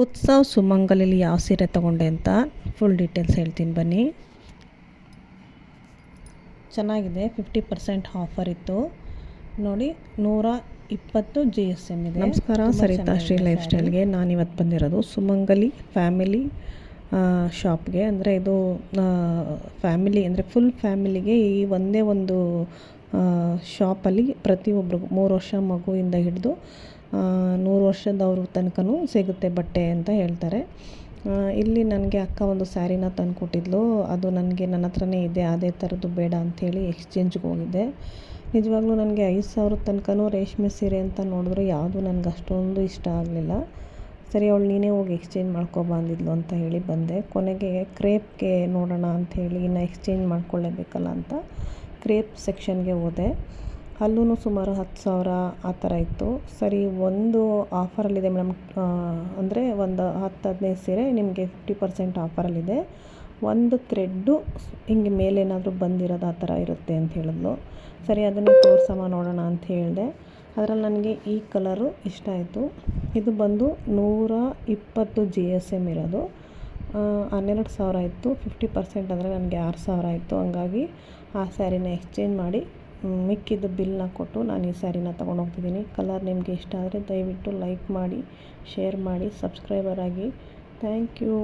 ಉತ್ಸವ್ ಸುಮಂಗಲಲ್ಲಿ ಯಾವ ಸೀರೆ ತೊಗೊಂಡೆ ಅಂತ ಫುಲ್ ಡೀಟೇಲ್ಸ್ ಹೇಳ್ತೀನಿ ಬನ್ನಿ. ಚೆನ್ನಾಗಿದೆ, 50% ಆಫರ್ ಇತ್ತು ನೋಡಿ. 120 GSM ಇದೆ. ನಮಸ್ಕಾರ, ಸರಿತಾ ಶ್ರೀ ಲೈಫ್ ಸ್ಟೈಲ್ಗೆ ನಾನಿವತ್ತು ಬಂದಿರೋದು ಸುಮಂಗಲಿ ಫ್ಯಾಮಿಲಿ ಶಾಪ್ಗೆ. ಅಂದರೆ ಇದು ಫ್ಯಾಮಿಲಿ ಅಂದರೆ ಫುಲ್ ಫ್ಯಾಮಿಲಿಗೆ ಈ ಒಂದೇ ಒಂದು ಶಾಪಲ್ಲಿ ಪ್ರತಿಯೊಬ್ಬರಿಗೂ 3 ವರ್ಷ ಮಗುವಿಂದ ಹಿಡಿದು 100 ವರ್ಷದವ್ರ ತನಕನೂ ಸಿಗುತ್ತೆ ಬಟ್ಟೆ ಅಂತ ಹೇಳ್ತಾರೆ. ಇಲ್ಲಿ ನನಗೆ ಅಕ್ಕ ಒಂದು ಸ್ಯಾರಿನ ತಂದು ಕೊಟ್ಟಿದ್ಲು. ಅದು ನನಗೆ ನನ್ನ ಹತ್ರನೇ ಇದೆ, ಅದೇ ಥರದ್ದು ಬೇಡ ಅಂಥೇಳಿ ಎಕ್ಸ್ಚೇಂಜ್ಗೆ ಹೋಗಿದ್ದೆ. ನಿಜವಾಗ್ಲೂ ನನಗೆ 5,000 ತನಕನೂ ರೇಷ್ಮೆ ಸೀರೆ ಅಂತ ನೋಡಿದ್ರು ಯಾವುದೂ ನನಗೆ ಅಷ್ಟೊಂದು ಇಷ್ಟ ಆಗಲಿಲ್ಲ. ಸರಿ, ಅವಳು ನೀನೇ ಹೋಗಿ ಎಕ್ಸ್ಚೇಂಜ್ ಮಾಡ್ಕೊಬಂದಿದ್ಲು ಅಂತ ಹೇಳಿ ಬಂದೆ. ಕೊನೆಗೆ ಕ್ರೇಪ್ಗೆ ನೋಡೋಣ ಅಂಥೇಳಿ, ಇನ್ನು ಎಕ್ಸ್ಚೇಂಜ್ ಮಾಡ್ಕೊಳ್ಳೇಬೇಕಲ್ಲ ಅಂತ ಕ್ರೇಪ್ ಸೆಕ್ಷನ್ಗೆ ಹೋದೆ. ಅಲ್ಲೂ ಸುಮಾರು 10,000 ಆ ಥರ ಇತ್ತು. ಸರಿ, ಒಂದು ಆಫರಲ್ಲಿದೆ ಮೇಡಮ್, ಅಂದರೆ ಒಂದು 10-15 ಸೀರೆ ನಿಮಗೆ 50% ಆಫರಲ್ಲಿದೆ, ಒಂದು ಥ್ರೆಡ್ಡು ಹಿಂಗೆ ಮೇಲೇನಾದರೂ ಬಂದಿರೋದು ಆ ಥರ ಇರುತ್ತೆ ಅಂತ ಹೇಳಿದ್ಲು. ಸರಿ, ಅದನ್ನು ತೋರ್ಸಮ್ಮ ನೋಡೋಣ ಅಂತ ಹೇಳಿದೆ. ಅದರಲ್ಲಿ ನನಗೆ ಈ ಕಲರು ಇಷ್ಟ ಆಯಿತು. ಇದು ಬಂದು 120 GSM ಇರೋದು. 12,000 ಇತ್ತು. 50% ಅಂದರೆ ನನಗೆ 6,000 ಆಯಿತು. ಹಂಗಾಗಿ ಆ ಸ್ಯಾರಿನ ಎಕ್ಸ್ಚೇಂಜ್ ಮಾಡಿ ಮಿಕ್ಕಿದ್ದು ಬಿಲ್ನ ಕೊಟ್ಟು ನಾನು ಈ ಸ್ಯಾರಿನ ತೊಗೊಂಡು ಹೋಗ್ತಿದ್ದೀನಿ. ಕಲರ್ ನಿಮಗೆ ಇಷ್ಟ ಆದರೆ ದಯವಿಟ್ಟು ಲೈಕ್ ಮಾಡಿ, ಶೇರ್ ಮಾಡಿ, ಸಬ್ಸ್ಕ್ರೈಬರ್ ಆಗಿ. Thank you.